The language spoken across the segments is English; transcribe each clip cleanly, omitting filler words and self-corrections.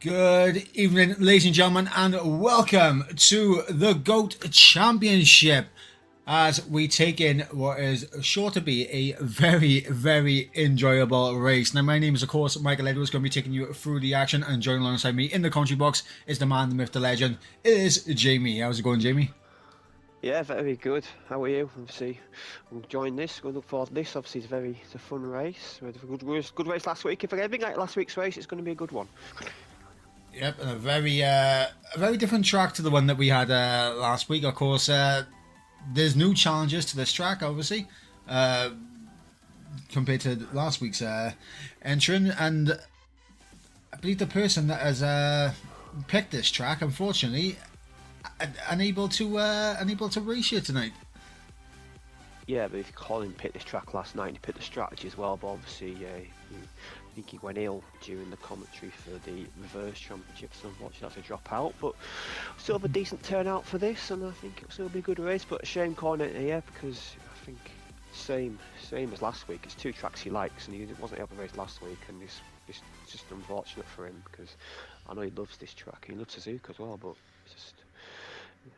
Good evening, ladies and gentlemen, and welcome to the GOAT Championship as we take in what is sure to be a very, very enjoyable race. Now, my name is, of course, Michael Edwards, going to be taking you through the action, and joining alongside me in the commentary box is the man, the myth, the legend. It is Jamie. How's it going, Jamie? Yeah, very good. How are you? Obviously, I'm enjoying this. Going to look forward to this. Obviously, it's a fun race. We had a good race last week. If anything like last week's race, it's going to be a good one. Yep, and a very different track to the one that we had last week. Of course, there's new challenges to this track, obviously, compared to last week's entrant. And I believe the person that has picked this track, unfortunately, unable to race here tonight. Yeah, but if Colin picked this track last night, he picked the strategy as well. But obviously, I think he went ill during the commentary for the reverse championship, so unfortunately had to drop out. But still have a decent turnout for this, and I think it'll still be a good race. But a shame Colin ain't here, because I think same as last week. It's two tracks he likes, and he wasn't able to race last week, and it's just unfortunate for him, because I know he loves this track. He loves Suzuka as well, but it's just.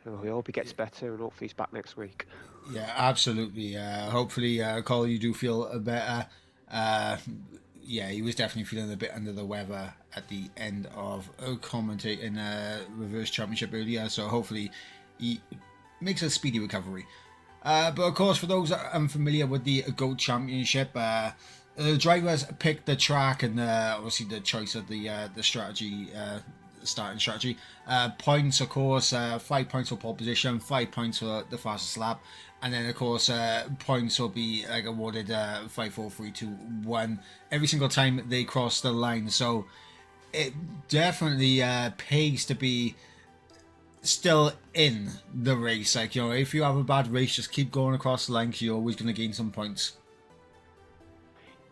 We hope he gets better, and hopefully he's back next week. Yeah, absolutely. Hopefully, Colin, you do feel better. Yeah, he was definitely feeling a bit under the weather at the end of commentating reverse championship earlier, so hopefully he makes a speedy recovery. But of course, for those that are unfamiliar with the GOAT Championship, the drivers picked the track, and obviously the choice of the strategy. Starting strategy. Points, of course, 5 points for pole position, 5 points for the fastest lap, and then of course points will be awarded 5, 4, 3, 2, 1 every single time they cross the line. So it definitely pays to be still in the race. Like, you know, if you have a bad race, just keep going across the line, because you're always going to gain some points.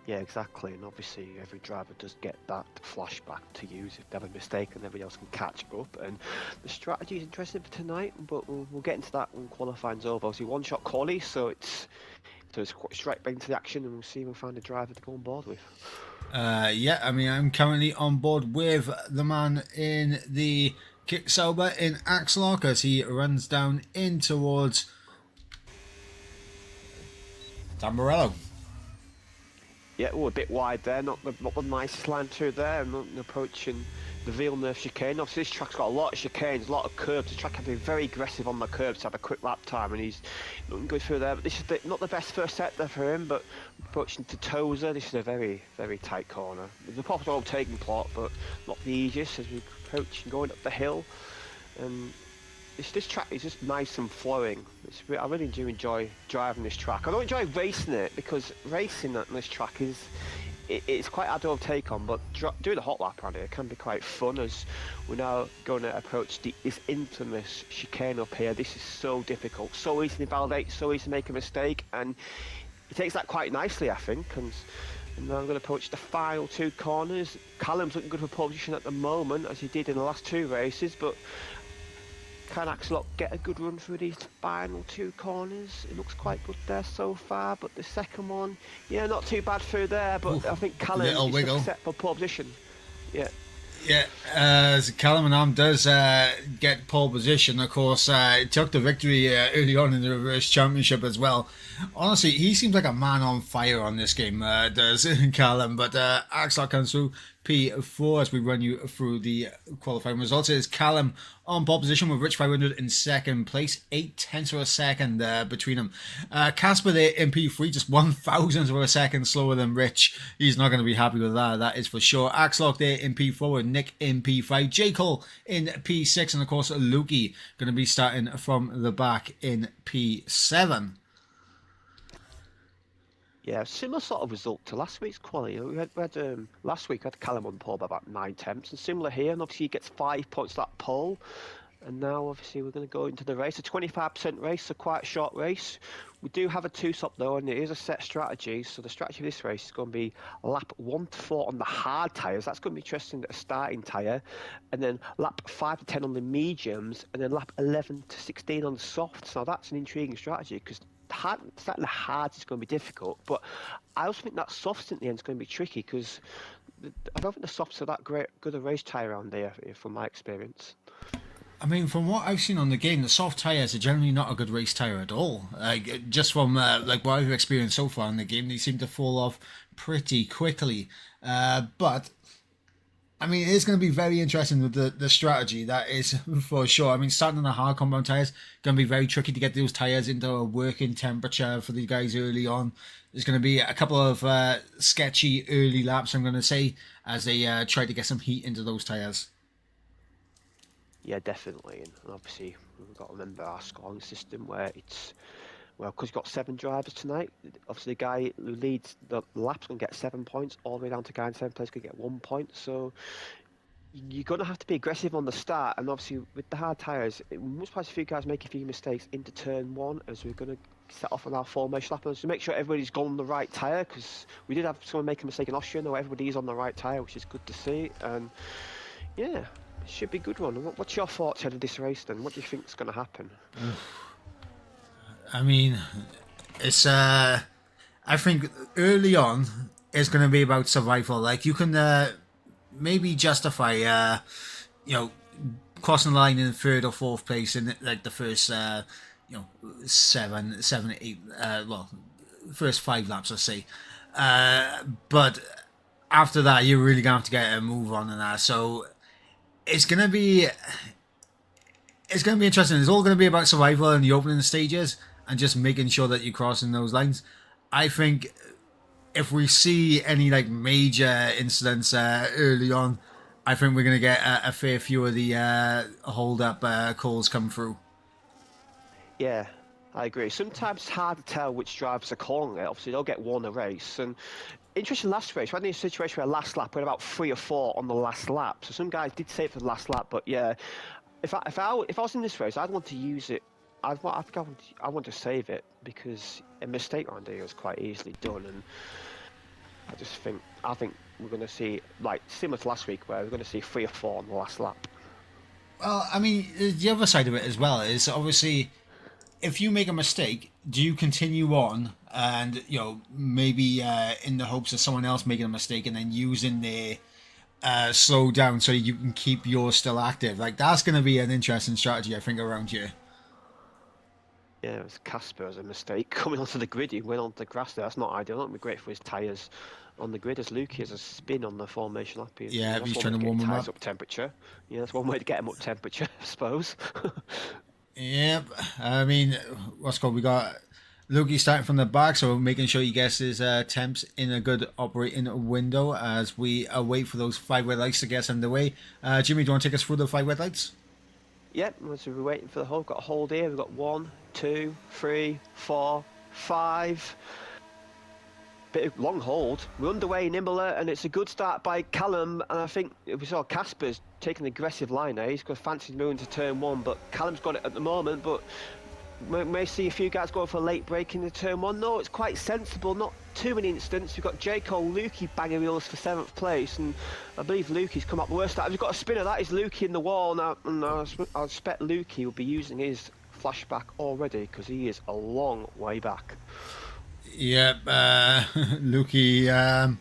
Yeah, exactly, and obviously every driver does get that flashback to use if they have a mistake, and everybody else can catch up. And the strategy is interesting for tonight, but we'll get into that when qualifying's over. Obviously, one-shot quali, so it's straight back into the action, and we'll see if we find a driver to go on board with. Yeah, I mean, I'm currently on board with the man in the kick Sauber in Axlock as he runs down in towards Tamburello. Yeah, a bit wide there, not the nicest line through there, and approaching the Villeneuve chicane. Obviously, this track's got a lot of chicanes, a lot of curbs. The track can be very aggressive on the curbs to have a quick lap time, and he's looking good through there. But this is not the best first set there for him, but approaching to Tozer, this is a very, very tight corner. There's a possible overtaking plot, but not the easiest as we approach and going up the hill. And this track is just nice and flowing. I really do enjoy driving this track. I don't enjoy racing it, because racing on this track it's quite hard to overtake on, but doing a hot lap around it can be quite fun, as we're now going to approach this infamous chicane up here. This is so difficult, so easy to invalidate, so easy to make a mistake, and he takes that quite nicely, I think. And now I'm going to approach the final 2 corners. Callum's looking good for pole position at the moment, as he did in the last 2 races, but can Axlock get a good run through these final 2 corners? It looks quite good there so far, but the second one, yeah, not too bad through there, but I think Callum is set for pole position. Yeah. Yeah, as Callum and Am does get pole position, of course, took the victory early on in the reverse championship as well. Honestly, he seems like a man on fire on this game, does Callum, but Axlock comes through, P4 as we run you through the qualifying results. It is Callum on pole position with Rich 500 in second place, 8/10 of a second between them. Casper there in P3, just 1,000th of a second slower than Rich. He's not going to be happy with that is for sure. Axlock there in P4 with Nick in P5, J. Cole in P6, and of course Lukey going to be starting from the back in P7. Yeah, similar sort of result to last week's quality. Last week we had Callum on pole by about 9/10, and similar here. And obviously he gets 5 points that pole. And now obviously we're going to go into the race, a 25% race, so quite a short race. We do have a 2-stop though, and it is a set strategy. So the strategy of this race is going to be lap 1 to 4 on the hard tyres. That's going to be interesting, a starting tyre. And then lap 5 to 10 on the mediums, and then lap 11 to 16 on the softs. Now that's an intriguing strategy because starting the hard is going to be difficult, but I also think that softs at the end is going to be tricky because I don't think the softs are that good a race tyre around there, from my experience. I mean, from what I've seen on the game, the soft tyres are generally not a good race tyre at all. Like, just from what I've experienced so far in the game, they seem to fall off pretty quickly. But I mean, it is going to be very interesting with the strategy, that is for sure. I mean, starting on the hard compound tyres, going to be very tricky to get those tyres into a working temperature for the guys early on. There's going to be a couple of sketchy early laps, I'm going to say, as they try to get some heat into those tyres. Yeah, definitely. And obviously, we've got to remember our scoring system where it's, well, because you've got 7 drivers tonight, obviously the guy who leads the lap's going to get 7 points, all the way down to guy in 7th place going to get 1 point. So you're going to have to be aggressive on the start. And obviously, with the hard tyres, it must probably a few guys make a few mistakes into turn 1 as we're going to set off on our formation lap. So make sure everybody's gone on the right tyre, because we did have someone make a mistake in Austria. Now everybody is on the right tyre, which is good to see. And yeah, it should be a good one. What's your thoughts ahead of this race then? What do you think is going to happen? I mean, it's I think early on it's going to be about survival. Like, you can maybe justify crossing the line in 3rd or 4th place in like the first 7, 8 first 5 laps, let's say. But after that, you're really gonna have to get a move on and that. So it's gonna be interesting. It's all gonna be about survival in the opening stages and just making sure that you're crossing those lines. I think if we see any like major incidents early on, I think we're gonna get a fair few of the hold up calls come through. Yeah, I agree. Sometimes it's hard to tell which drivers are calling it. Obviously, they'll get one a race. And interesting, last race, we had a situation where last lap, we had about 3 or 4 on the last lap. So some guys did say it for the last lap, but yeah, if I was in this race, I'd want to use it. I want to save it, because a mistake around here is quite easily done. And I think we're going to see, like similar to last week, where we're going to see 3 or 4 on the last lap. Well, I mean, the other side of it as well is obviously, if you make a mistake, do you continue on and maybe in the hopes of someone else making a mistake and then using their slow down so you can keep yours still active? Like, that's going to be an interesting strategy, I think, around here. Yeah, it was Casper as a mistake coming onto the grid. He went onto the grass there. That's not ideal. Not be great for his tyres on the grid, as Luke has a spin on the formation lap. Yeah, he's trying to warm him up. Temperature. Yeah, that's one way to get him up temperature, I suppose. Yep. I mean, what's called? We got Lukey starting from the back, so making sure he gets his temps in a good operating window as we wait for those 5 red lights to get underway. Jimmy, do you want to take us through the 5 red lights? Yep, so we're waiting for the hold. We've got a hold here. We've got 1, 2, 3, 4, 5. Bit of long hold. We're underway in Imola, and it's a good start by Callum. And I think we saw Casper's taking an aggressive line there. He's got fancy moving to turn 1, but Callum's got it at the moment. But we may see a few guys going for a late break in the turn 1. No, it's quite sensible. Not too many incidents. We've got J. Cole Lukey banging wheels for 7th place, and I believe Lukey's come up the worst. We've got a spinner. That is Lukey in the wall now, and I expect Lukey will be using his flashback already, because he is a long way back. Yep, Lukey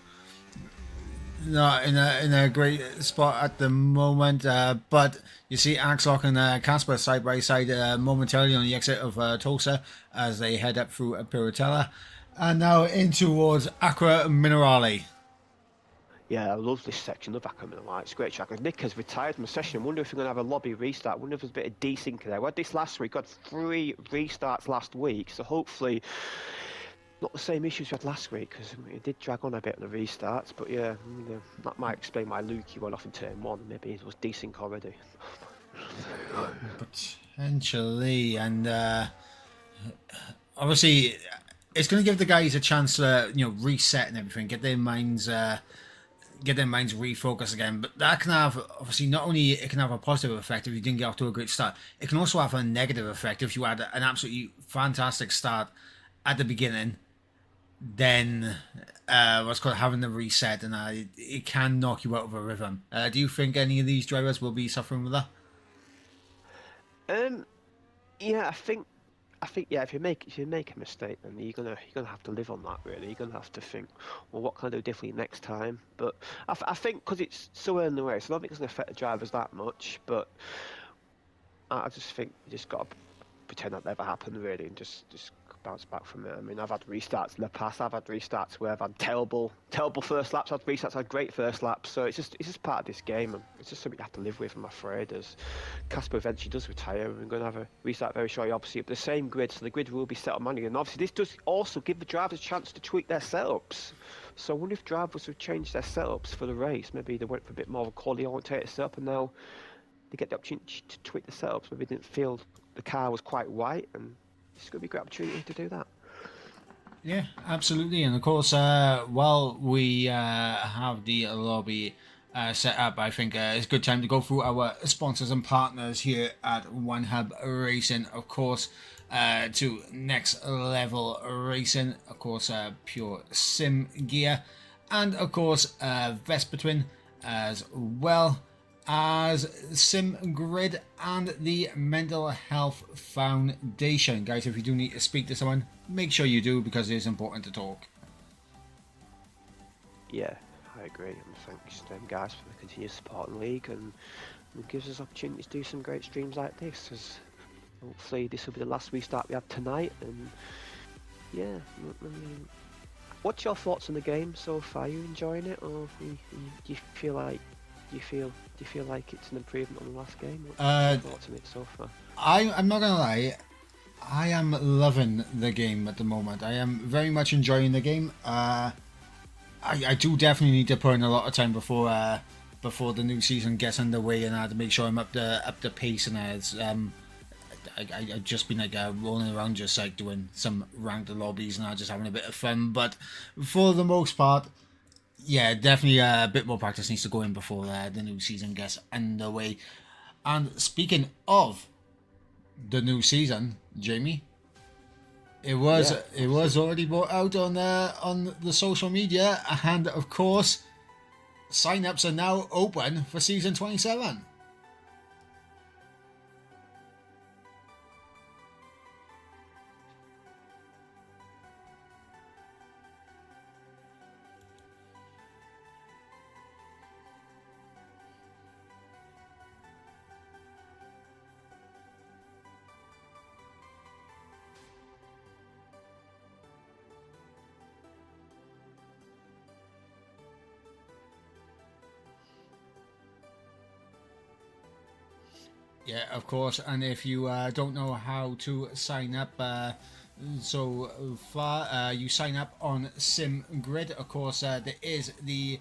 not in a great spot at the moment, but you see Axlock and Casper side by side momentarily on the exit of Tulsa as they head up through Piratella and now in towards Aqua Minerale. Yeah, I love this section. Love Ackerman and Light. It's a great track. Nick has retired from the session. I wonder if we're going to have a lobby restart. I wonder if there's a bit of desync there. We had this last week. We had 3 restarts last week. So hopefully not the same issues we had last week because it did drag on a bit on the restarts. But yeah, that might explain why Lukey went off in turn 1. Maybe it was desync already. Potentially, and obviously, it's going to give the guys a chance to reset and everything, get their minds refocused again. But that can have, obviously, not only it can have a positive effect if you didn't get off to a great start, it can also have a negative effect if you had an absolutely fantastic start at the beginning, then what's called having the reset, and it can knock you out of a rhythm. Do you think any of these drivers will be suffering with that? Um, yeah, I think yeah. If you make a mistake, then you're gonna have to live on that. Really, you're gonna have to think, well, what can I do differently next time? But I think because it's so early in the race, I don't think it's gonna affect the drivers that much. But I just think you just got to pretend that never happened, really, and just bounce back from it. I mean, I've had restarts in the past. I've had restarts where I've had terrible first laps. I've had restarts, I've had great first laps. So it's just part of this game, and it's just something you have to live with. I'm afraid, as Casper eventually does retire, we're going to have a restart very shortly, obviously, but the same grid, so the grid will be set on manually. And obviously, this does also give the drivers a chance to tweak their setups. So I wonder if drivers have changed their setups for the race. Maybe they went for a bit more of a quality oriented setup, and now they get the opportunity to tweak the setups. Maybe they didn't feel the car was quite white, and it's going to be a great opportunity to do that. Yeah, absolutely. And of course, while we have the lobby set up, I think it's a good time to go through our sponsors and partners here at One Hub Racing. Of course, to Next Level Racing, of course, Pure Sim Gear, and of course, Vespa Twin as well as SimGrid and the Mental Health Foundation. Guys, if you do need to speak to someone, make sure you do because it is important to talk. Yeah, I agree. And thanks to them guys for the continued support in the league, and it gives us opportunity to do some great streams like this. As hopefully this will be the last restart we have tonight. And yeah, I mean, what's your thoughts on the game so far? Are you enjoying it, or do you feel like it's an improvement on the last game? What's your thoughts on it so far? I'm not gonna lie, I am loving the game at the moment. I am very much enjoying the game. I do definitely need to put in a lot of time before the new season gets underway, and I had to make sure I'm up the pace. And I've just been like rolling around, just like doing some ranked lobbies, and just having a bit of fun. But for the most part, yeah, definitely a bit more practice needs to go in before the new season gets underway. And speaking of the new season, Jamie, it was Yeah, it was already brought out on the social media, and of course, sign-ups are now open for season 27. Yeah, of course. And if you don't know how to sign up, so far you sign up on SimGrid. Of course, there is the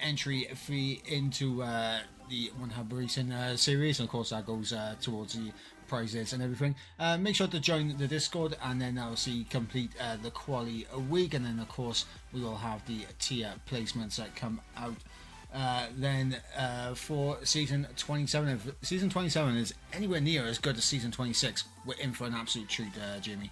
entry fee into the One Hub Racing series. And of course, that goes towards the prizes and everything. Make sure to join the Discord, and then obviously complete the quali a week. And then, of course, we will have the tier placements that come out then for season 27. If season 27 is anywhere near as good as season 26, we're in for an absolute treat, Jamie.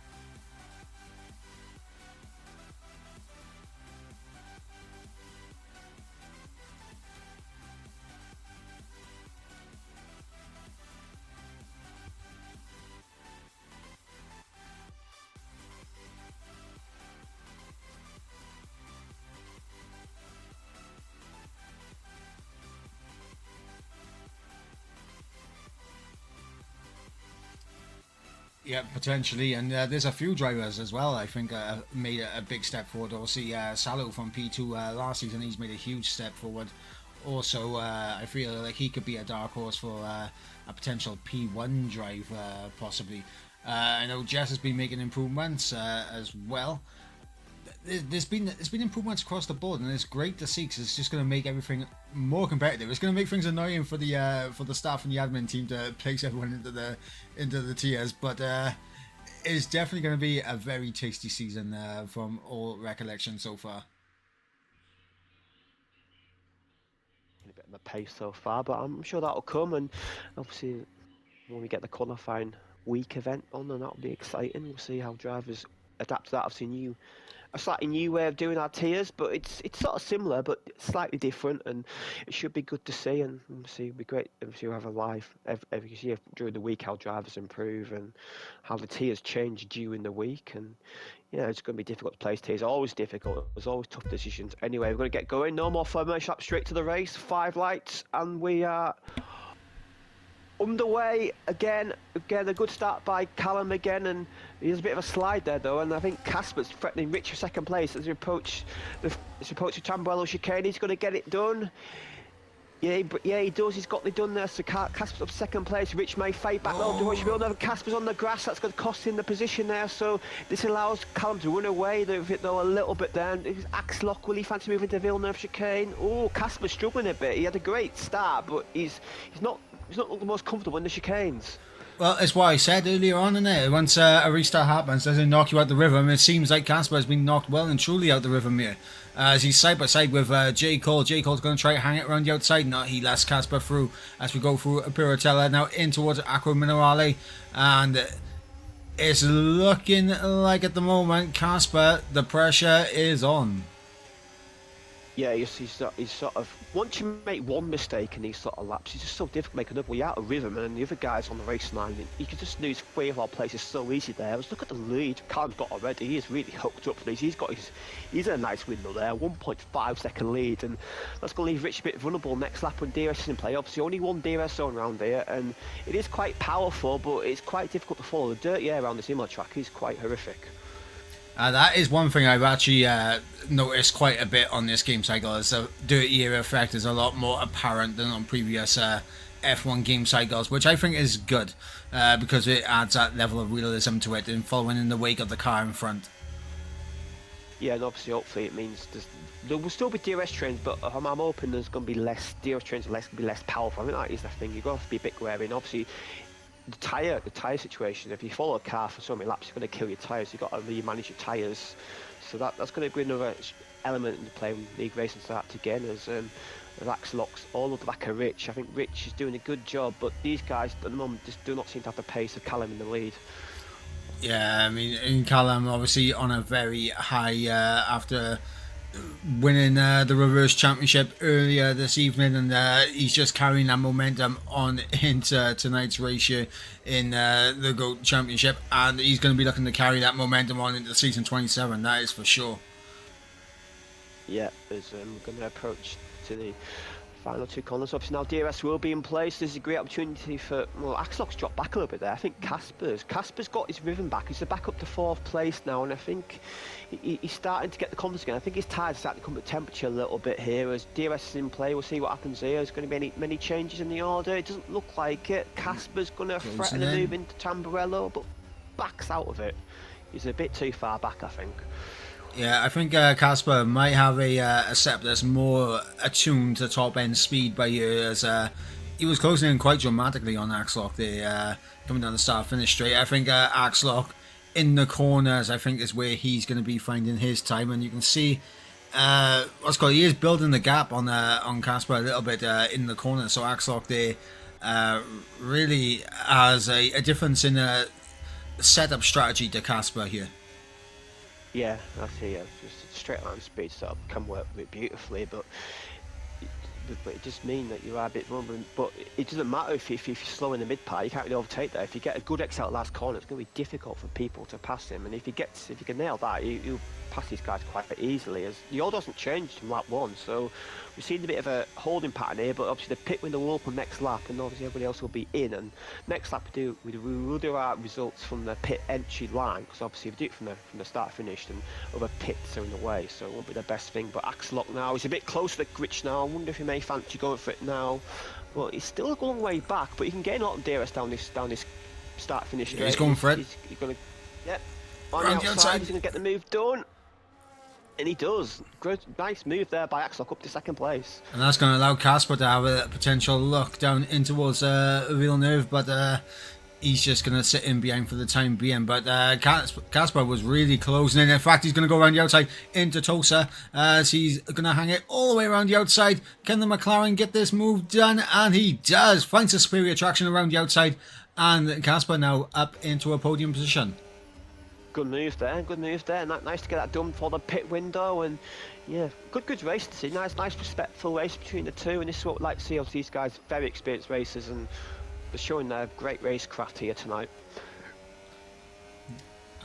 Yeah, potentially, and there's a few drivers as well. I think made a big step forward. Obviously, Salo from P2 last season, he's made a huge step forward. Also, I feel like he could be a dark horse for a potential P1 drive, possibly. I know Jess has been making improvements as well. There's been improvements across the board, and it's great to see because it's just going to make everything more competitive. It's going to make things annoying for the staff and the admin team to place everyone into the tiers, but it's definitely going to be a very tasty season from all recollection so far. A bit of the pace so far, but I'm sure that'll come. And obviously, when we get the qualifying week event on, then that'll be exciting. We'll see how drivers adapt to that. I've seen a slightly new way of doing our tiers, but it's sort of similar but slightly different, and it should be good to see. And obviously, it'll be great if you have a live every year during the week how drivers improve and how the tiers change during the week. And yeah, it's going to be difficult to place tiers. Always difficult. There's always tough decisions. Anyway, we're going to get going. No more formation up, straight to the race. 5 lights, and we are underway again. A good start by Callum again, and he has a bit of a slide there though, and I think Casper's threatening Rich for second place as he approach the Tamburello chicane. He's going to get it done. Yeah, he does. He's got it done there. So Casper's up second place. Rich may fight back though. We all know Casper's on the grass. That's going to cost him the position there. So this allows Callum to run away though a little bit there. Axlock, will he fancy moving to Villeneuve chicane? Oh, Casper's struggling a bit. He had a great start, but he's not the most comfortable in the chicanes. Well, it's what I said earlier on, isn't it? Once a restart happens, doesn't knock you out the rhythm. It seems like Casper has been knocked well and truly out the rhythm here. As he's side by side with J. Cole. J. Cole's going to try to hang it around the outside. No, he lets Casper through as we go through Piratella now in towards Aqua Minerale. And it's looking like at the moment, Casper, the pressure is on. Yeah, he's sort of, once you make one mistake in these sort of laps, it's just so difficult to make another. You're out of rhythm, and the other guys on the race line, you can just lose 3 of our places so easy there. Let's look at the lead Callum's got already. He is really hooked up for these. He's in a nice window there, 1.5 second lead, and that's going to leave Rich a bit vulnerable next lap when DRS is in play. Obviously, only one DRS zone around here, and it is quite powerful, but it's quite difficult to follow. The dirty air around this Imola track is quite horrific. That is one thing I've actually noticed quite a bit on this game cycle. Is the dirty air effect is a lot more apparent than on previous F1 game cycles, which I think is good because it adds that level of realism to it and following in the wake of the car in front. Yeah, and obviously, hopefully, it means there will still be DRS trains, but I'm hoping there's going to be less DRS trains, going to be less powerful. I mean, that is the thing. You've got to be a bit wary. And obviously, the tyre situation, if you follow a car for so many laps, you're going to kill your tyres. You've got to really manage your tyres. So that's going to be another element in the play when league racing starts again, as Axelocks all over the back of Rich. I think Rich is doing a good job, but these guys at the moment just do not seem to have the pace of Callum in the lead. Yeah, I mean, in Callum obviously on a very high after winning the reverse championship earlier this evening, and he's just carrying that momentum on into tonight's race here in the GOAT Championship, and he's going to be looking to carry that momentum on into season 27, that is for sure. Yeah, as we're going to approach to the final 2 corners. Obviously now DRS will be in place. There's a great opportunity for, well, Axeloc's dropped back a little bit there. I think Casper's got his rhythm back. He's back up to 4th place now, and I think he's starting to get the confidence again. I think his tyres starting to come to temperature a little bit here as DRS is in play. We'll see what happens here. There's going to be many changes in the order. It doesn't look like it. Casper's going to threaten to move into Tamburello, but backs out of it. He's a bit too far back, I think. Yeah, I think Casper might have a setup that's more attuned to top end speed by year, as he was closing in quite dramatically on Axlock there, coming down the start finish straight. I think Axlock in the corners, I think, is where he's going to be finding his time, and you can see he is building the gap on Casper a little bit in the corner. So Axlock there really has a difference in setup strategy to Casper here. Yeah, I see. Yeah, just straight line speed sort of can work with it beautifully, but it just means that you are a bit vulnerable. But it doesn't matter if you're slow in the mid part. You can't really overtake that. If you get a good exit at last corner, it's going to be difficult for people to pass him. And if you can nail that, you past these guys quite easily, as the order hasn't changed from lap 1, so we've seen a bit of a holding pattern here, but obviously the pit window will open next lap, and obviously everybody else will be in, and next lap we will do our results from the pit entry line, because obviously we do it from the start finish, and other pits are in the way, so it won't be the best thing. But Axelock now is a bit closer to Rich now. I wonder if he may fancy going for it now. Well, he's still a long way back, but he can gain a lot of DRS down this start finish straight. He's going for it. He's going to, yep, on the outside, he's going to get the move done. And he does. Good, nice move there by Axelock up to second place. And that's going to allow Casper to have a potential look down in towards Villeneuve, but he's just going to sit in behind for the time being. But Casper was really closing in. In fact, he's going to go around the outside into Tosa. So he's going to hang it all the way around the outside. Can the McLaren get this move done? And he does. Finds a superior traction around the outside. And Casper now up into a podium position. Good move there, good move there. Nice to get that done for the pit window, and yeah, good race to see. Nice respectful race between the two, and this is what we like to see of these guys, very experienced racers, and they're showing their great racecraft here tonight.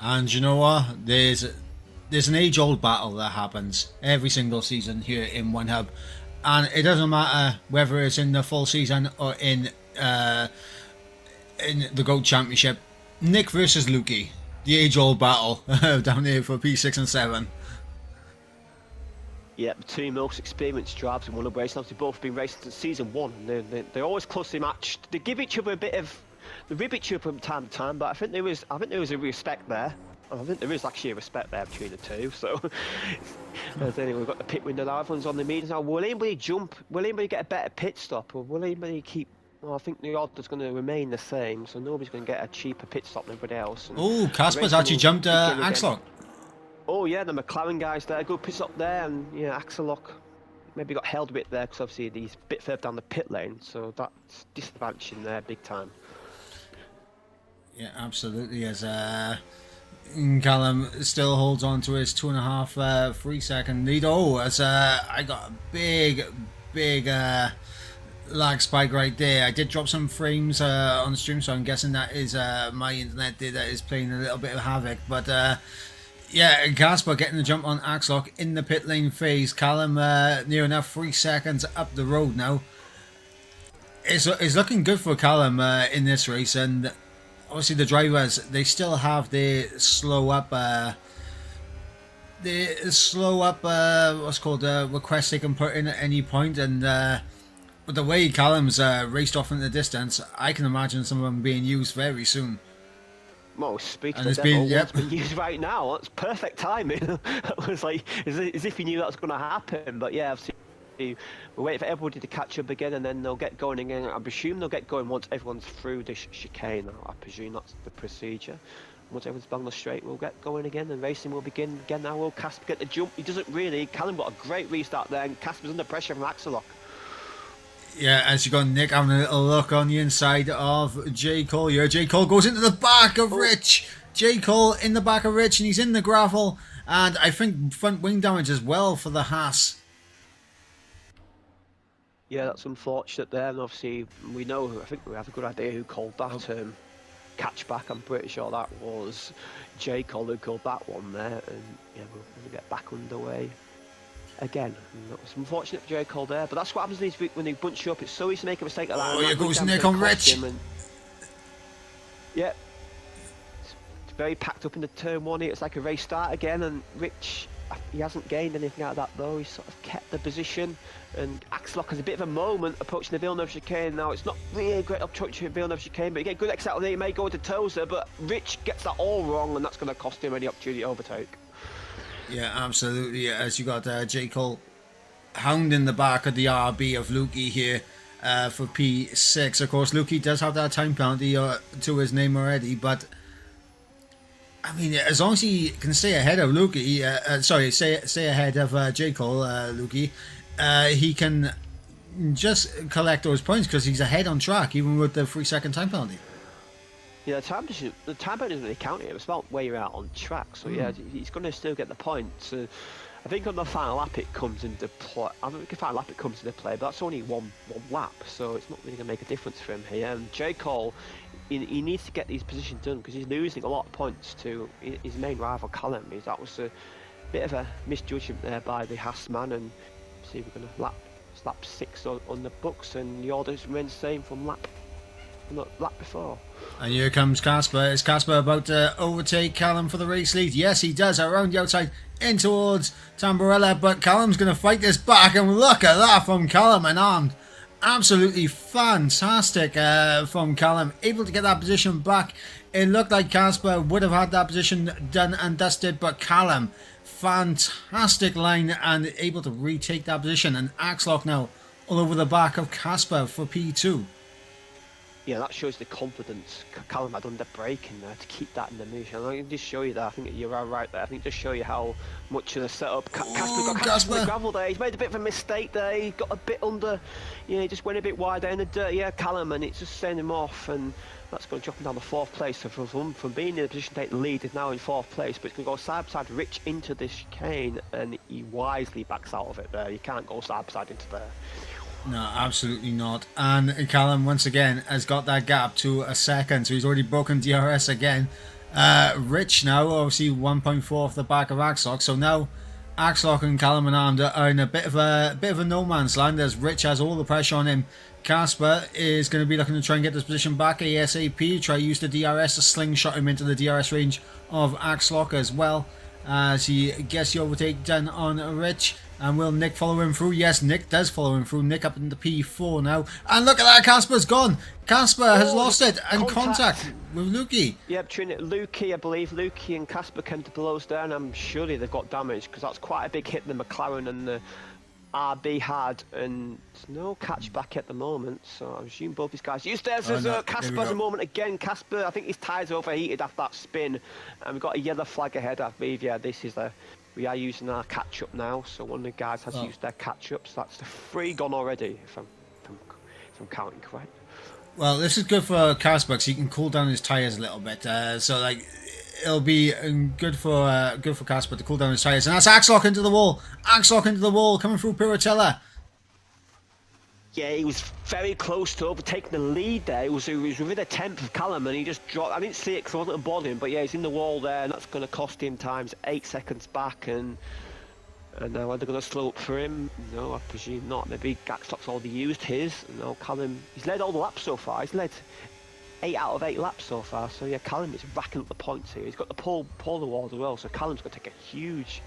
And you know what? There's an age-old battle that happens every single season here in One Hub, and it doesn't matter whether it's in the full season or in the Gold Championship. Nick versus Lukey. The age-old battle down here for P6 and 7. Yeah, the two most experienced drivers in one of racing. They've both been racing since season 1. They're always closely matched. They give each other they rib each other from time to time. But I think there was a respect there. I think there is actually a respect there between the two. So anyway, we've got the pit window now. Everyone's on the medians now. Will anybody jump? Will anybody get a better pit stop, or will anybody keep? Well, I think the order's going to remain the same, so nobody's going to get a cheaper pit stop than everybody else. Oh, Casper's actually jumped Axelock. Oh yeah, the McLaren guys there, good pit stop there, and yeah, Axelock maybe got held a bit there because obviously he's a bit further down the pit lane, so that's disadvantaging there big time. Yeah, absolutely. As Callum still holds on to his 2.5 3-second lead. Oh, as I got a big lag spike right there. I did drop some frames on the stream, so I'm guessing that is my internet there that is playing a little bit of havoc. But yeah, Casper getting the jump on Axelock in the pit lane phase. Callum near enough 3 seconds up the road now. It's looking good for Callum in this race, and obviously the drivers, they still have their slow up what's called request they can put in at any point, and but the way Callum's raced off in the distance, I can imagine some of them being used very soon. Well, speaking of it's been used right now. That's perfect timing. It was like as if he knew that was going to happen. But yeah, we're waiting for everybody to catch up again, and then they'll get going again. I presume they'll get going once everyone's through this chicane. I presume that's the procedure. Once everyone's banged the straight, we'll get going again, and racing will begin again. Now will Casper get the jump? He doesn't really. Callum got a great restart there, and Casper's under pressure from Axelock. Yeah, as you got Nick having a little look on the inside of J. Cole here. J. Cole goes into the back of Rich. J. Cole in the back of Rich, and he's in the gravel. And I think front wing damage as well for the Haas. Yeah, that's unfortunate there. And obviously, I think we have a good idea who called that catchback. I'm pretty sure that was J. Cole who called that one there. And yeah, we'll get back underway. Again, it's unfortunate for J. Cole there, but that's what happens when they bunch you up. It's so easy to make a mistake like that. Oh, here goes Nick on Rich. Yeah, it's very packed up in the turn 1 here. It's like a race start again, and Rich, he hasn't gained anything out of that though. He's sort of kept the position, and Axelock has a bit of a moment approaching the Villeneuve chicane now. It's not really a great approach to Villeneuve chicane, but you get good exit out of there. He may go into Tosa, but Rich gets that all wrong, and that's going to cost him any opportunity to overtake. Yeah, absolutely. As you got J. Cole hounding the back of the RB of Lukey here for P6. Of course, Lukey does have that time penalty to his name already, but I mean, as long as he can stay ahead of Lukey, stay ahead of J. Cole, Lukey, he can just collect those points because he's ahead on track, even with the 3-second time penalty. Yeah, the time penalty doesn't really count here. It's about where you're at on track. So yeah, he's going to still get the points. I think on the final lap it comes into play. But that's only one lap, so it's not really going to make a difference for him here. And J. Cole, he needs to get these positions done because he's losing a lot of points to his main rival Callum. That was bit of a misjudgment there by the Haas man, and see we're going to lap 6 on the books, and the orders remain the same from lap before. And here comes Casper. Is Casper about to overtake Callum for the race lead? Yes, he does. Around the outside in towards Tamburella, but Callum's going to fight this back, and look at that from Callum, and armed. Absolutely fantastic from Callum. Able to get that position back. It looked like Casper would have had that position done and dusted, but Callum, fantastic line and able to retake that position. And Axlock now all over the back of Casper for P2. Yeah, that shows the confidence Callum had under braking there to keep that in the motion. I can just show you that. I think you're right there. I think just show you how much of the setup. Casper the gravel there. He's made a bit of a mistake there. He got a bit under. Yeah, he just went a bit wider in the dirt. Yeah, Callum, and it's just sending him off, and that's going to drop him down to 4th place. So from being in a position to take the lead, is now in 4th place. But it's going to go side by side, Rich into this chicane, and he wisely backs out of it there. You can't go side by side into there. No, absolutely not. And Callum, once again, has got that gap to a second. So he's already broken DRS again. Rich now, obviously 1.4 off the back of Axlock. So now Axlock and Callum and Armed are in a bit of a no man's land as Rich has all the pressure on him. Casper is going to be looking to try and get this position back ASAP. Try to use the DRS to slingshot him into the DRS range of Axlock as well. As he gets the overtake done on Rich. And will Nick follow him through? Yes, Nick does follow him through. Nick up into P4 now. And look at that, Casper's gone. Casper has lost it. And contact with Lukey. Yeah, between Lukey, I believe. Lukey and Casper came to blows there, and I'm surely they've got damage, because that's quite a big hit the McLaren and the RB had, and there's no catch back at the moment, so I assume both these guys used there. So Casper at the moment again. Casper, I think his tyres overheated after that spin, and we've got a yellow flag ahead, I believe. Yeah, this is we are using our catch-up now, so one of the guys has used their catch-up, so that's the 3 gone already, if I'm counting correct. Well, this is good for Casper, because he can cool down his tyres a little bit, so like it'll be good for Casper to cool down his tyres. And that's Axlock into the wall. Axlock into the wall, coming through Piratella. Yeah, he was very close to overtaking the lead there. It was within a tenth of Callum, and he just dropped. I didn't see it because I wasn't aboard him, but yeah, he's in the wall there, and that's going to cost him times 8 seconds back. And now are they going to slow up for him? No, I presume not. Maybe Axlock's already used his. No, Callum, he's led all the laps so far. He's led 8 out of 8 laps so far. So yeah, Callum is racking up the points here. He's got the pole award as well. So Callum's going to take a huge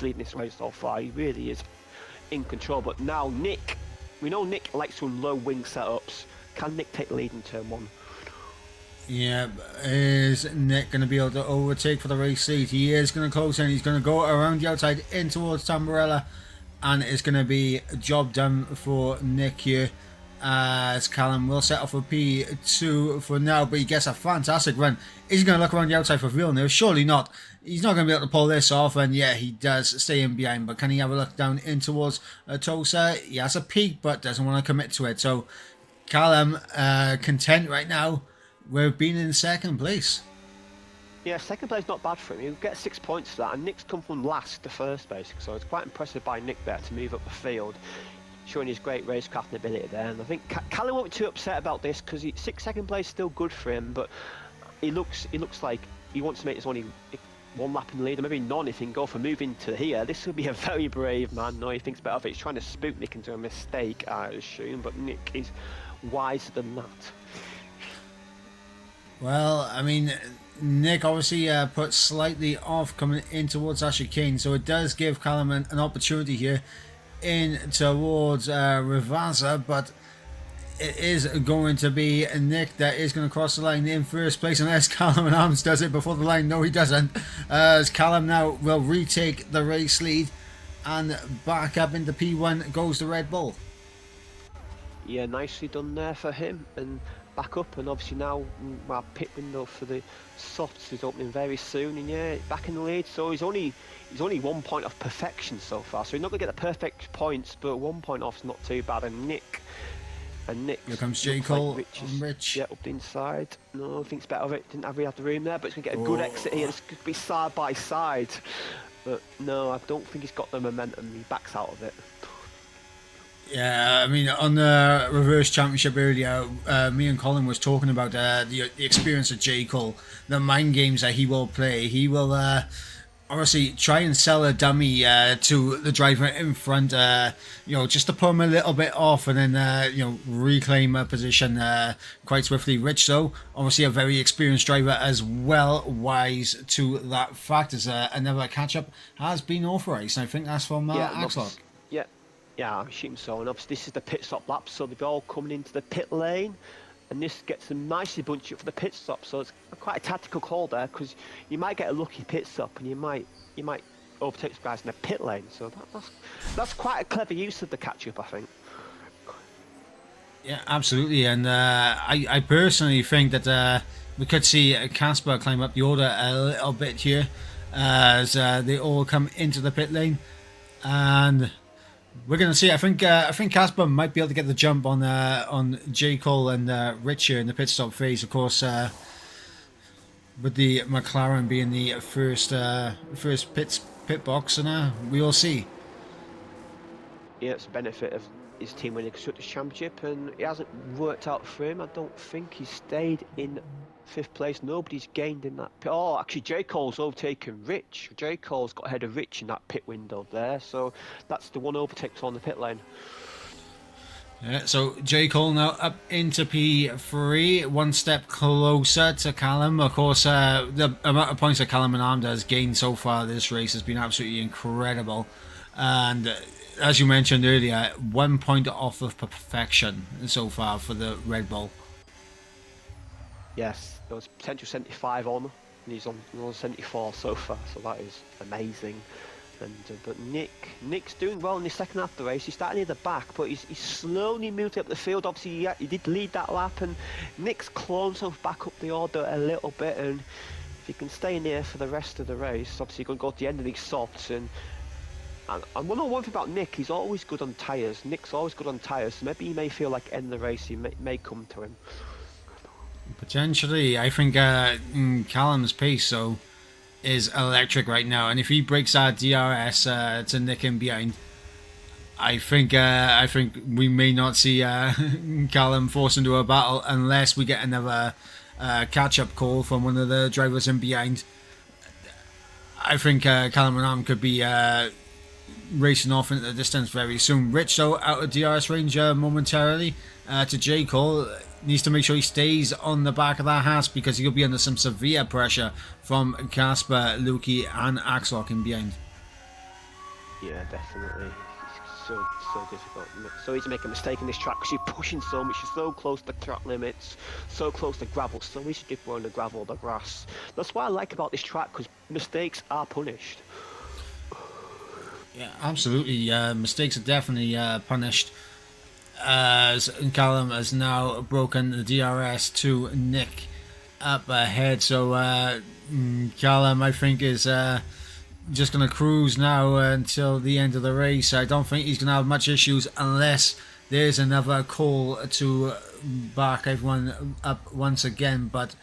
lead in this race so far. He really is in control. But now Nick. We know Nick likes to run low wing setups. Can Nick take the lead in turn 1? Yeah, is Nick going to be able to overtake for the race lead? He is going to close in. He's going to go around the outside in towards Tamburella, and it's going to be a job done for Nick here. As Callum will settle for P2 for now, but he gets a fantastic run. Is he going to look around the outside for Villeneuve? Surely not. He's not going to be able to pull this off, and yeah, he does stay in behind, but can he have a look down in towards Tosa? He has a peek, but doesn't want to commit to it. So Callum, content right now with being in 2nd place. Yeah, 2nd place not bad for him. He'll get 6 points for that, and Nick's come from last to 1st, basically, so it's quite impressive by Nick there to move up the field, showing his great racecraft and ability there. And I think Callum won't be too upset about this, because 2nd place is still good for him, but he looks like he wants to make this only 1 lap in the lead, or maybe none if he can go for moving to here. This will be a very brave man. No, he thinks better of it. He's trying to spook Nick into a mistake, I assume, but Nick is wiser than that. Well, I mean, Nick obviously put slightly off coming in towards that chicane, so it does give Callum an opportunity here in towards Rivasa, but it is going to be Nick that is going to cross the line in 1st place, unless Callum and Arms does it before the line. No, he doesn't, as Callum now will retake the race lead, and back up into P1 goes the Red Bull. Yeah, nicely done there for him, and back up, and obviously now our pit window for the softs is opening very soon, and yeah, back in the lead. So he's only 1 point off perfection so far, so he's not going to get the perfect points, but 1 point off is not too bad. And Nick, here comes J. Cole and Rich. Yeah, up the inside. No, thinks better of it. Didn't really have the room there, but it's going to get a good exit here. It's going to be side by side, but no, I don't think he's got the momentum. He backs out of it. Yeah, I mean, on the reverse championship earlier, me and Colin was talking about the experience of J. Cole, the mind games that he will play. He will obviously try and sell a dummy to the driver in front, just to pull him a little bit off and then, reclaim a position quite swiftly. Rich, though, obviously a very experienced driver as well, wise to that fact, as another catch up has been authorised. I think that's from Yeah, and Axlock. yeah, yeah, I assume so. And obviously, this is the pit stop lap, so they're all coming into the pit lane, and this gets them nicely bunched up for the pit stop. So it's quite a tactical call there, because you might get a lucky pit stop, and you might overtake some guys in the pit lane. So that's quite a clever use of the catch up, I think. Yeah, absolutely. And I personally think that we could see Casper climb up the order a little bit here as they all come into the pit lane. And we're going to see. I think Casper might be able to get the jump on J. Cole and Rich here in the pit stop phase. Of course, with the McLaren being the first pit box, and we will see. Yeah, it's a benefit of his team winning the Constructors' Championship, and it hasn't worked out for him. I don't think he's stayed in 5th place. Nobody's gained in that pit. Oh, actually, J. Cole's overtaken Rich. J. Cole's got ahead of Rich in that pit window there, so that's the one overtake on the pit lane. Yeah, so J. Cole now up into P3, one step closer to Callum. Of course, the amount of points that Callum and Armda has gained so far this race has been absolutely incredible. And as you mentioned earlier, 1 point off of perfection so far for the Red Bull. Yes, there was potential 75 on, and he's on 74 so far, so that is amazing. And but Nick's doing well in the second half of the race. He's starting near the back, but he's slowly moved up the field. Obviously, he did lead that lap, and Nick's clawed himself back up the order a little bit. And if he can stay in there for the rest of the race, obviously you're going to go to the end of these softs. And one thing about Nick, he's always good on tyres. Nick's always good on tyres, so maybe he may feel like ending the race, he may come to him. Potentially, I think Callum's pace so is electric right now, and if he breaks our DRS to nick him behind, I think we may not see Callum forced into a battle unless we get another catch-up call from one of the drivers in behind. I think Callum and Arm could be racing off into the distance very soon. Rich, though, out of DRS range momentarily to J. Cole. Needs to make sure he stays on the back of that Haas because he'll be under some severe pressure from Casper, Lukey and Axlock in behind. Yeah, definitely. It's so difficult. So easy to make a mistake in this track because you're pushing so much, you're so close to the track limits, so close to gravel, so easy to dip around the gravel or the grass. That's what I like about this track, because mistakes are punished. Yeah, absolutely. Mistakes are definitely punished. As Callum has now broken the DRS to Nick up ahead. So Callum, I think, is just going to cruise now until the end of the race. I don't think he's going to have much issues unless there's another call to back everyone up once again. But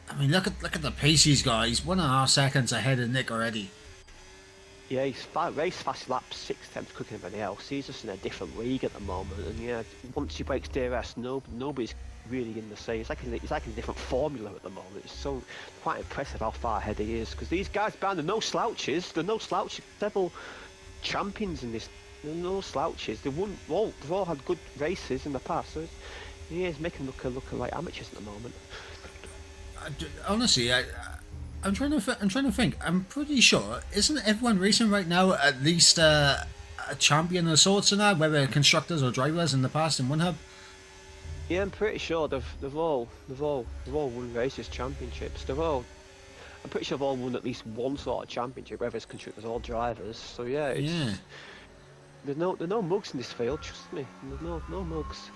I mean, look at the pace he's got. He's 1.5 seconds ahead of Nick already. Yeah, he's raced fast laps 6 times quicker than anybody else. He's just in a different league at the moment. And yeah, once he breaks DRS, nobody's really in the same. It's like a different formula at the moment. It's so quite impressive how far ahead he is. Because these guys behind, they're no slouches. They're no slouches. Several champions in this. They're no slouches. They've all had good races in the past. So he's making them look like amateurs at the moment. Honestly, I'm trying to think. I'm pretty sure isn't everyone racing right now at least a champion of sorts in that, whether constructors or drivers in the past in one hub. Yeah, I'm pretty sure they've all won races, championships. I'm pretty sure they've all won at least one sort of championship, whether it's constructors or drivers. So yeah, there's no mugs in this field. Trust me, there's no mugs.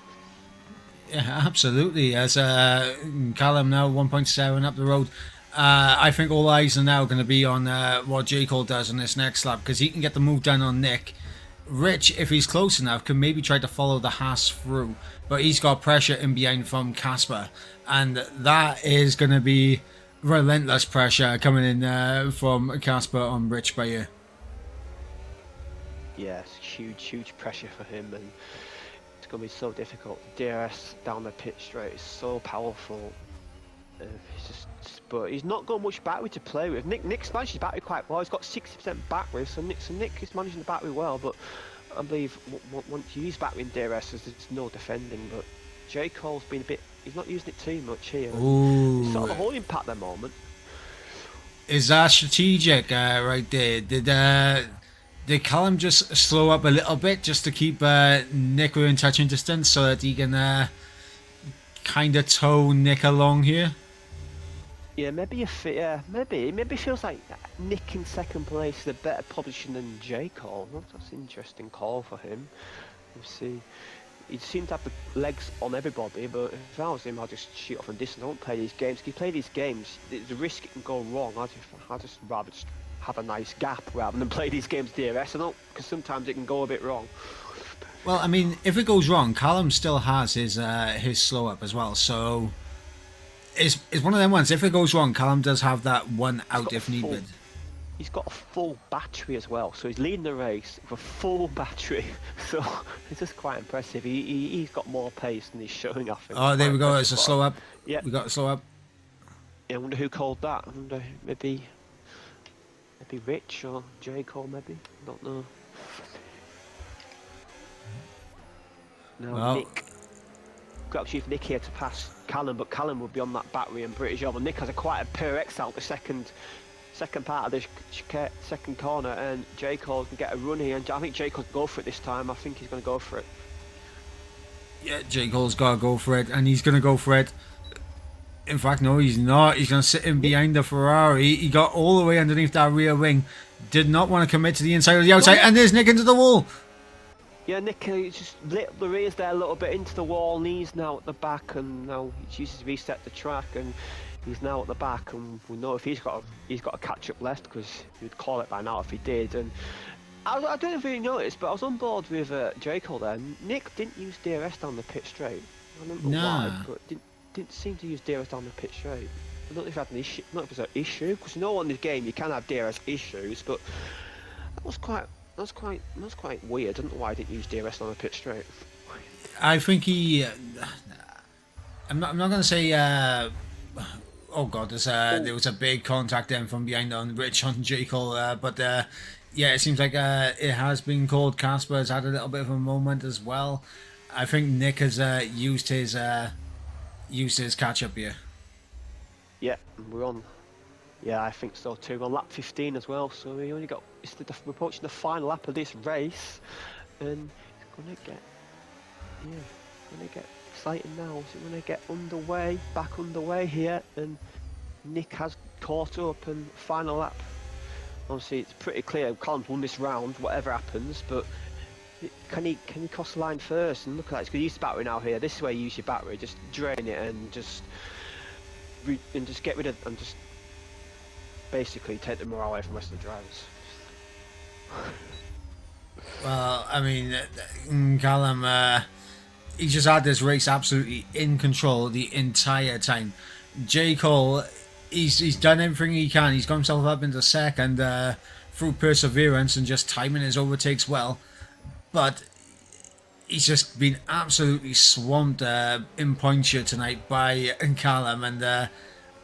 Yeah, absolutely. As Callum now 1.7 up the road. I think all eyes are now going to be on what J. Cole does in this next lap, because he can get the move done on Nick. Rich, if he's close enough, can maybe try to follow the Haas through, but he's got pressure in behind from Casper, and that is going to be relentless pressure coming in from Casper on Rich by here. Yeah, it's huge pressure for him, and it's going to be so difficult. DRS down the pit straight is so powerful. But he's not got much battery to play with. Nick's managed his battery quite well. He's got 60% battery, so Nick is managing the battery well. But I believe once you use battery in DRS, there's no defending. But J. Cole's been a bit. He's not using it too much here. Ooh. He's sort of a holding pattern at the moment. Is that strategic right there? Did Callum just slow up a little bit just to keep Nick within touching distance so that he can kind of tow Nick along here? Yeah, maybe maybe feels like Nick in second place is a better position than J. Cole. That's an interesting call for him. You see, he seems to have the legs on everybody, but if I was him, I'd just shoot off from distance. I won't play these games. If you play these games, there's a risk it can go wrong. I'd just rather just have a nice gap rather than play these games DRS. I don't, because sometimes it can go a bit wrong. Well, I mean, if it goes wrong, Callum still has his slow up as well, so it's one of them ones. If it goes wrong, Callum does have that one out if needed. He's got a full battery as well, so he's leading the race with a full battery. So it's just quite impressive. He's got more pace than he's showing off. Oh, there we go. It's a slow up. Yeah, we got a slow up. Yeah, I wonder who called that. I wonder maybe Rich or J. Cole, maybe. I don't know. No, well, Nick. Got to achieve Nick here to pass Callum, but Callum will be on that battery and British over. Nick has quite a poor X out the second part of this second corner, and J. Cole can get a run here, and I think J. Cole can go for it this time. I think he's going to go for it. Yeah, J. Cole's got to go for it, and he's going to go for it. In fact, no, he's not. He's going to sit in behind the Ferrari. He got all the way underneath that rear wing. Did not want to commit to the inside or the outside, and there's Nick into the wall. Yeah, Nick just lit the rears there a little bit into the wall, and he's now at the back, and now he's used to reset the track, and he's now at the back, and we know if he's got a catch up left, because you'd call it by now if he did. And I don't know if you noticed, but I was on board with J. Cole there. Nick didn't use DRS down the pit straight. I don't know why, but didn't seem to use DRS down the pit straight. I don't know if he had an issue, not if it's an issue, because on this game you can have DRS issues, but that was quite weird. I don't know why I didn't use DRS on the pit straight. I think he. I'm not going to say. Oh God, there was a big contact then from behind on Rich on J. Cole, but yeah, it seems like it has been called. Casper has had a little bit of a moment as well. I think Nick has used his catch up here. Yeah, we're on. Yeah, I think so too. We're on lap 15 as well, so we only got. We're approaching the final lap of this race, and it's gonna get exciting now. So we're gonna get back underway here, and Nick has caught up, and final lap. Obviously, it's pretty clear Colin's won this round, whatever happens, but can he cross the line first? And look at that, he's gonna use the battery now here. This is where you use your battery, just drain it and just get rid of, and just basically take the morale away from the rest of the drivers. Well, I mean, Callum, he just had this race absolutely in control the entire time. J. Cole, he's done everything he can. He's got himself up into second through perseverance and just timing his overtakes well. But he's just been absolutely swamped in points here tonight by Callum, and I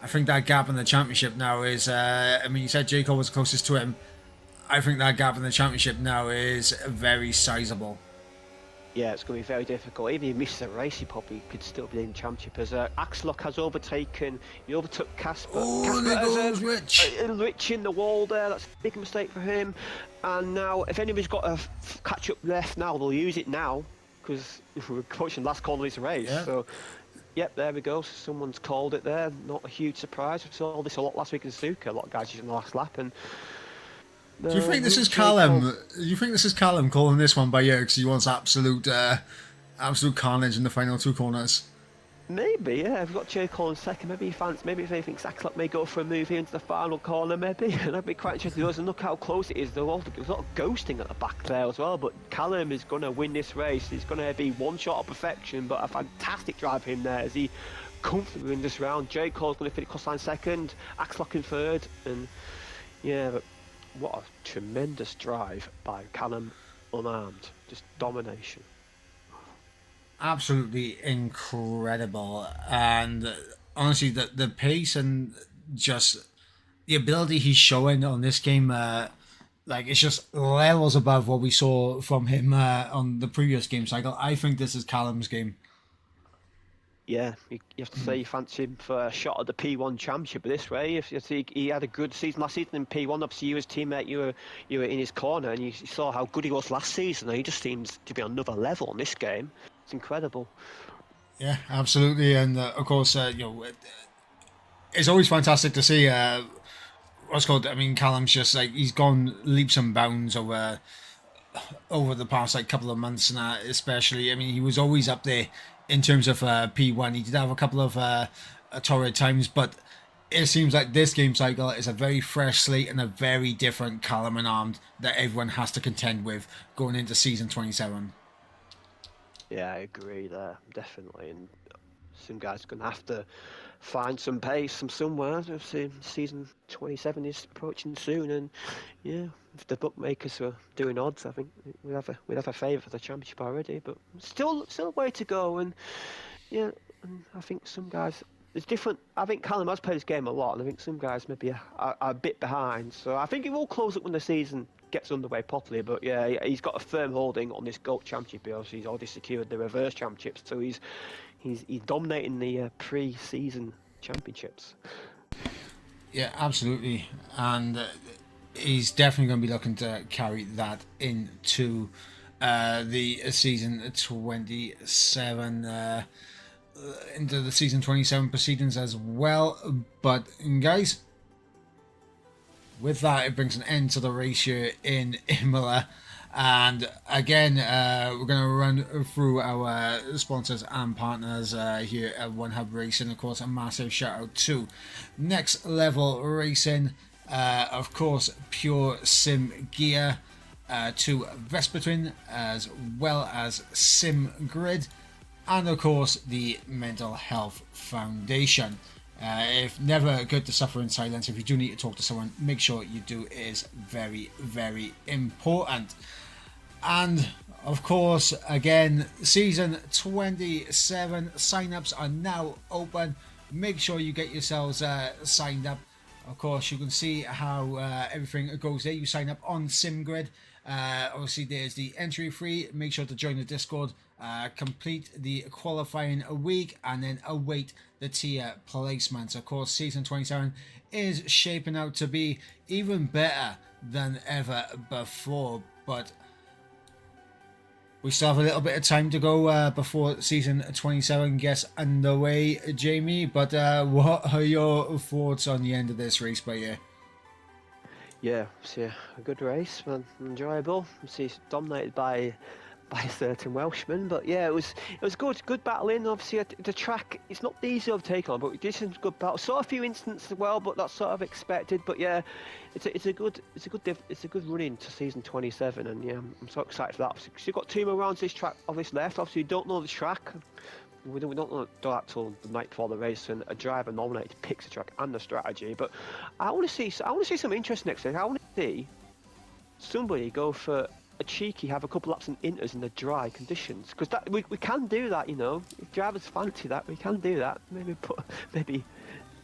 think that gap in the championship now is. I mean, you said J. Cole was closest to him. I think that gap in the championship now is very sizable. Yeah, it's going to be very difficult. Even if he misses a race, he probably could still be in the championship. As Axlock has overtaken, he overtook Casper. Oh, there goes Rich. Rich in the wall there. That's a big mistake for him. And now, if anybody's got a catch up left now, they'll use it now, because we're approaching the last corner of this race. Yeah. So, yep, there we go. Someone's called it there. Not a huge surprise. We saw this a lot last week in Suzuka. A lot of guys using the last lap, and. Do you think this is Callum? Do you think this is Callum calling this one by ear because he wants absolute carnage in the final two corners? Maybe, yeah. We've got J. Cole in second. Maybe he thinks Axlock may go for a move here into the final corner. Maybe, and that'd be quite interesting. And look how close it is. There's a lot of ghosting at the back there as well. But Callum is going to win this race. He's going to be one shot of perfection. But a fantastic drive him there as he comfortably wins this round. J. Cole's going to finish cross line second. Axlock in third, and yeah, but. What a tremendous drive by Callum unarmed. Just domination. Absolutely incredible. And honestly, the pace and just the ability he's showing on this game, like it's just levels above what we saw from him on the previous game cycle. I think this is Callum's game. Yeah, you have to say you fancy him for a shot at the P1 Championship this way. If you see he had a good season last season in P1, obviously you as teammate, you were in his corner, and you saw how good he was last season. And he just seems to be on another level in this game. It's incredible. Yeah, absolutely, and of course, it's always fantastic to see. What's called? I mean, Callum's just like he's gone leaps and bounds over the past like couple of months, and especially. I mean, he was always up there in terms of P1. He did have a couple of torrid times, but it seems like this game cycle is a very fresh slate and a very different Callum and Armed that everyone has to contend with going into season 27. Yeah, I agree there, definitely. And some guys are going to have to find some pace from somewhere. Obviously, season 27 is approaching soon, and yeah, if the bookmakers were doing odds, I think we'd have a favour for the championship already. But still a way to go, and yeah, and I think some guys. It's different. I think Callum has played his game a lot, and I think some guys maybe are a bit behind. So I think it will close up when the season gets underway properly. But yeah, he's got a firm holding on this GOAT championship. He's already secured the reverse championships, so he's dominating the pre-season championships. Yeah, absolutely, and he's definitely going to be looking to carry that into the season 27. Into the season 27 proceedings as well. But guys, with that, it brings an end to the race here in Imola. And again, we're going to run through our sponsors and partners here at One Hub Racing. Of course, a massive shout out to Next Level Racing, of course, Pure Sim Gear, to Vespertwin, as well as Sim Grid, and of course the Mental Health Foundation. If never good to suffer in silence, if you do need to talk to someone, make sure you do. It is very, very important. And of course, again, season 27 sign-ups are now open. Make sure you get yourselves signed up. Of course, you can see how everything goes there. You sign up on SimGrid. Obviously, there's the entry fee. Make sure to join the Discord, complete the qualifying week, and then await the tier placements. Of course, season 27 is shaping out to be even better than ever before. But we still have a little bit of time to go before season 27 gets underway, Jamie. But what are your thoughts on the end of this race by you? Yeah, see a good race, man, enjoyable. See, it's dominated by a certain Welshman, but yeah, it was good battling. Obviously, the track it's not easy to take on, but we did some good battle. Saw a few instances as well, but that's sort of expected. But yeah, it's a good run into season 27, and yeah, I'm so excited for that. Because you've got 2 more rounds this track obviously left. Obviously, you don't know the track. We don't know that till the night before the race, and a driver nominated picks the track and the strategy. But I want to see some interest next week. I want to see somebody go for a cheeky, have a couple laps and inters in the dry conditions, because that we can do that. You know, if drivers fancy that, we can do that.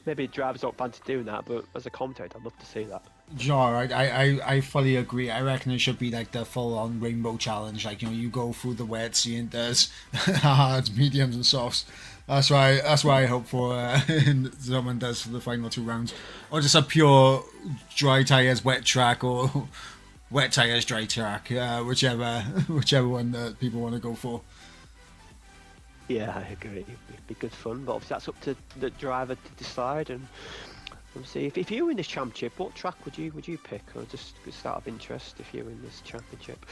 Maybe drivers don't fancy doing that, but as a commentator, I'd love to see that. Yeah, right. I fully agree. I reckon it should be like the full-on rainbow challenge. Like, you know, you go through the wets, the inters, hards, mediums, and softs. That's why I hope for someone does for the final 2 rounds, or just a pure dry tires wet track, or wet tires dry track, whichever one that people want to go for. Yeah, I agree. It'd be good fun, but obviously that's up to the driver to decide. And see if you were in this championship, what track would you pick, or just out of interest if you were in this championship?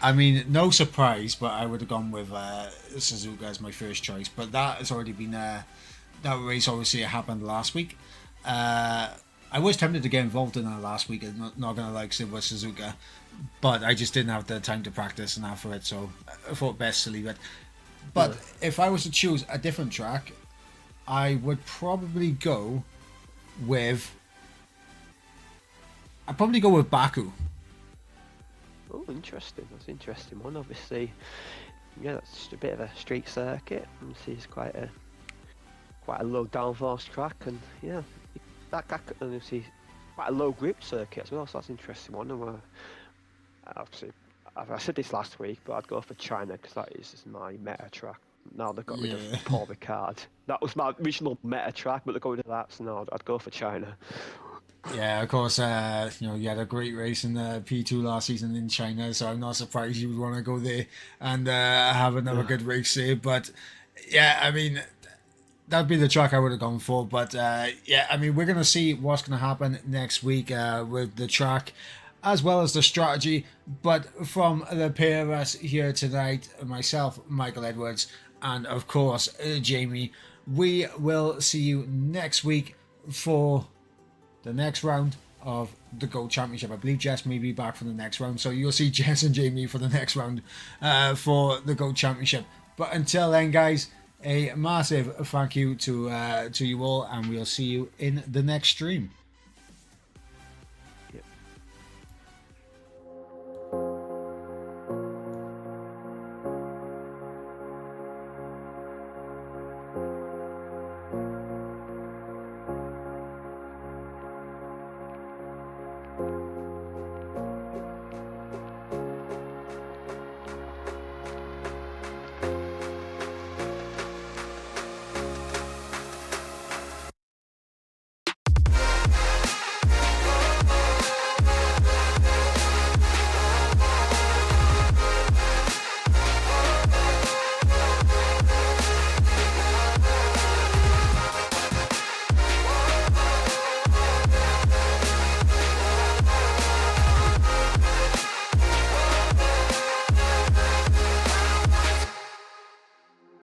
I mean, no surprise, but I would have gone with Suzuka as my first choice. But that has already been that race. Obviously, it happened last week. I was tempted to get involved in that last week. I'm not gonna lie, 'cause it was Suzuka, but I just didn't have the time to practice and that for it, so I thought best to leave it. But if I was to choose a different track, I would probably go with. I'd probably go with Baku. Oh, interesting. That's an interesting one. Obviously, yeah, that's just a bit of a street circuit. Obviously, it's quite a quite a low downforce track, and yeah, that and obviously quite a low grip circuit as well. So that's an interesting one. And obviously, I said this last week, but I'd go for China because that is just my meta track. Now they've got rid of Yeah. Paul Ricard. That was my original meta track, but they're going to that, so now I'd go for China. Yeah, of course, you had a great race in the P2 last season in China, so I'm not surprised you would want to go there and have another good race there. But yeah, I mean, that'd be the track I would have gone for. But yeah, I mean, we're going to see what's going to happen next week with the track as well as the strategy. But from the pair of us here tonight, myself, Michael Edwards, and of course, Jamie, we will see you next week for the next round of the Gold Championship. I believe Jess may be back for the next round, so you'll see Jess and Jamie for the next round for the Gold Championship. But until then, guys, a massive thank you to you all, and we'll see you in the next stream.